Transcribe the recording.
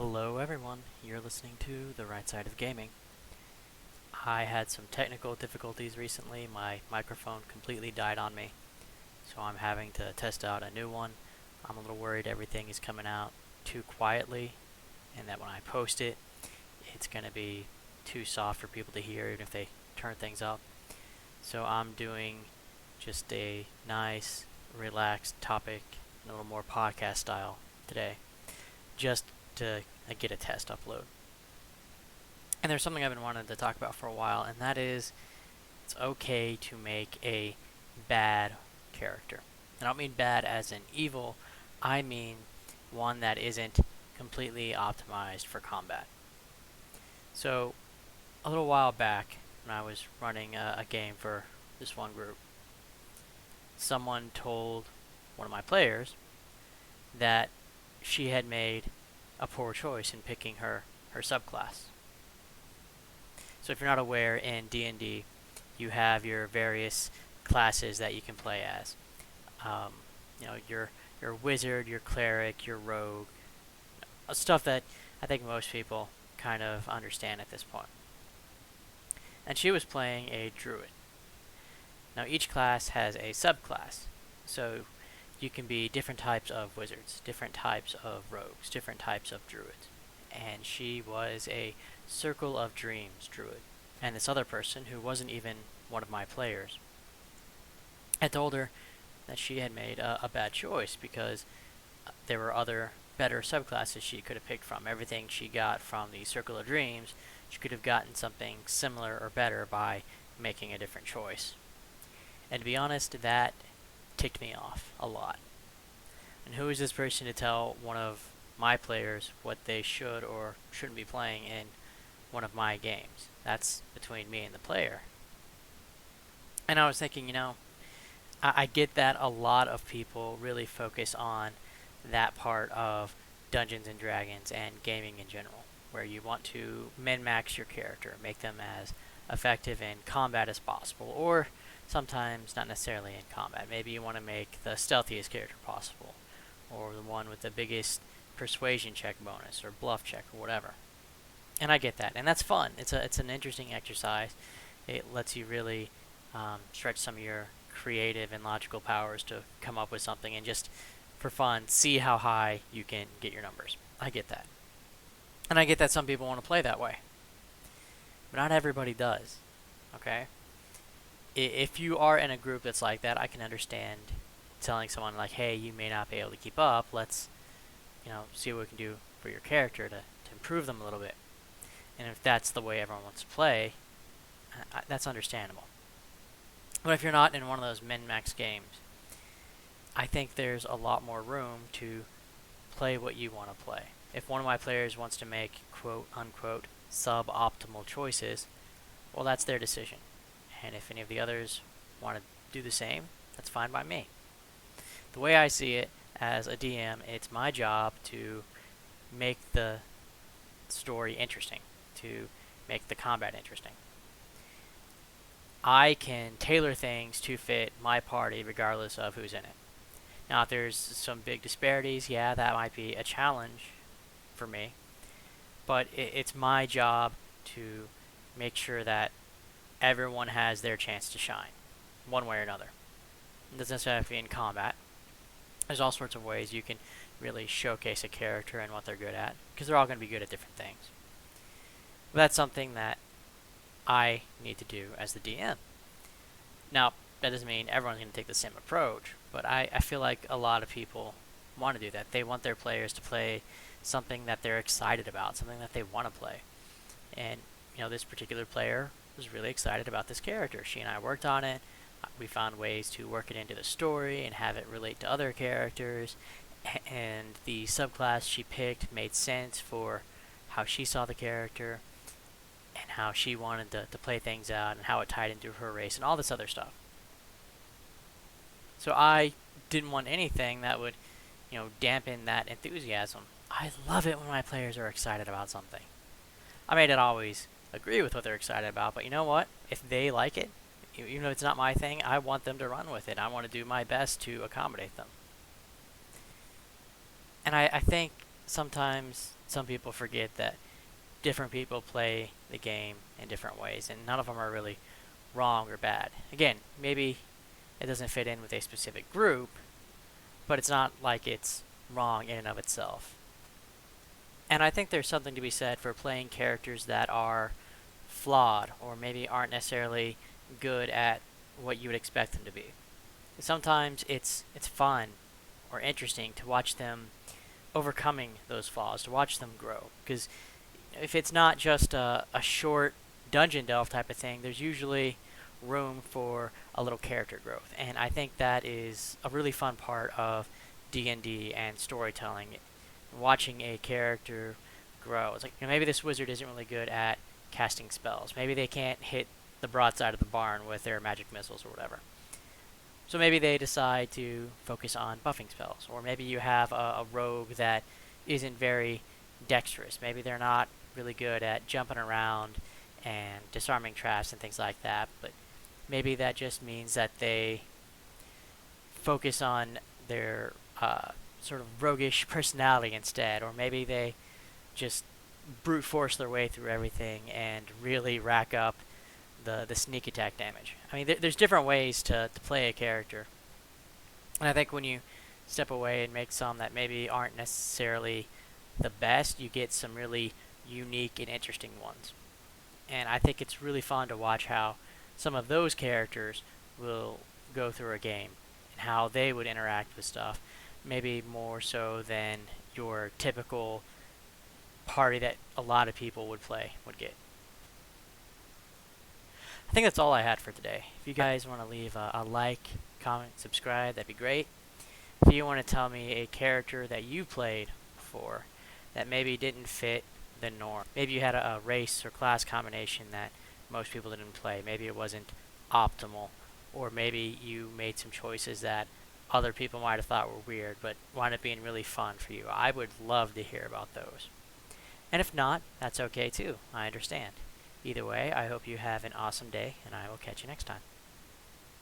Hello everyone, you're listening to The Right Side of Gaming. I had some technical difficulties recently. My microphone completely died on me, so I'm having to test out a new one. I'm a little worried everything is coming out too quietly, and that when I post it, it's going to be too soft for people to hear even if they turn things up. So I'm doing just a nice, relaxed topic, a little more podcast style today, just to get a test upload. And there's something I've been wanting to talk about for a while, and that is it's okay to make a bad character. And I don't mean bad as in evil, I mean one that isn't completely optimized for combat. So, a little while back, when I was running a game for this one group, someone told one of my players that she had made a poor choice in picking her subclass. So if you're not aware, in D&D, you have your various classes that you can play as. Um, your wizard, your cleric, your rogue, stuff that I think most people kind of understand at this point. And she was playing a druid. Now each class has a subclass, so you can be different types of wizards, different types of rogues, different types of druids. And she was a Circle of Dreams druid. And this other person, who wasn't even one of my players, had told her that she had made a bad choice because there were other better subclasses she could have picked from. Everything she got from the Circle of Dreams, she could have gotten something similar or better by making a different choice. And to be honest, that ticked me off a lot. And who is this person to tell one of my players what they should or shouldn't be playing in one of my games? That's between me and the player. And I was thinking, I get that a lot of people really focus on that part of Dungeons and Dragons and gaming in general, where you want to min-max your character, make them as effective in combat as possible, or sometimes not necessarily in combat. Maybe you want to make the stealthiest character possible, or the one with the biggest persuasion check bonus, or bluff check, or whatever. And I get that, and that's fun. It's an interesting exercise. It lets you really stretch some of your creative and logical powers to come up with something, and just for fun, see how high you can get your numbers. I get that. And I get that some people want to play that way. But not everybody does. Okay? If you are in a group that's like that, I can understand telling someone like, hey, you may not be able to keep up. Let's, see what we can do for your character to improve them a little bit. And if that's the way everyone wants to play, that's understandable. But if you're not in one of those min-max games, I think there's a lot more room to play what you want to play. If one of my players wants to make quote-unquote suboptimal choices, well, that's their decision. And if any of the others want to do the same, that's fine by me. The way I see it as a DM, it's my job to make the story interesting, to make the combat interesting. I can tailor things to fit my party regardless of who's in it. Now, if there's some big disparities, yeah, that might be a challenge for me. But it's my job to make sure that everyone has their chance to shine, one way or another. It doesn't necessarily have to be in combat. There's all sorts of ways you can really showcase a character and what they're good at, because they're all going to be good at different things. But that's something that I need to do as the DM. Now, that doesn't mean everyone's going to take the same approach, but I feel like a lot of people want to do that. They want their players to play something that they're excited about, something that they want to play. And, this particular player was really excited about this character. She and I worked on it. We found ways to work it into the story and have it relate to other characters. And the subclass she picked made sense for how she saw the character and how she wanted to play things out and how it tied into her race and all this other stuff. So I didn't want anything that would, dampen that enthusiasm. I love it when my players are excited about something. I may not always agree with what they're excited about, but you know what? If they like it, even if it's not my thing, I want them to run with it. I want to do my best to accommodate them. And I think sometimes some people forget that different people play the game in different ways, and none of them are really wrong or bad. Again, maybe it doesn't fit in with a specific group, but it's not like it's wrong in and of itself. And I think there's something to be said for playing characters that are flawed or maybe aren't necessarily good at what you would expect them to be. Sometimes it's fun or interesting to watch them overcoming those flaws, to watch them grow. Because if it's not just a short dungeon delve type of thing, there's usually room for a little character growth. And I think that is a really fun part of D&D and storytelling, watching a character grow. It's like, maybe this wizard isn't really good at casting spells. Maybe they can't hit the broadside of the barn with their magic missiles or whatever. So maybe they decide to focus on buffing spells. Or maybe you have a rogue that isn't very dexterous. Maybe they're not really good at jumping around and disarming traps and things like that. But maybe that just means that they focus on their sort of roguish personality instead. Or maybe they just brute force their way through everything and really rack up the sneak attack damage. I mean, there's different ways to play a character. And I think when you step away and make some that maybe aren't necessarily the best, you get some really unique and interesting ones. And I think it's really fun to watch how some of those characters will go through a game and how they would interact with stuff, maybe more so than your typical party that a lot of people would get. I think that's all I had for today. If you guys want to leave a like, comment, subscribe, that'd be great. If you want to tell me a character that you played before that maybe didn't fit the norm, maybe you had a race or class combination that most people didn't play, maybe it wasn't optimal, or maybe you made some choices that other people might have thought were weird but wound up being really fun for you, I would love to hear about those. And if not, that's okay too. I understand. Either way, I hope you have an awesome day, and I will catch you next time.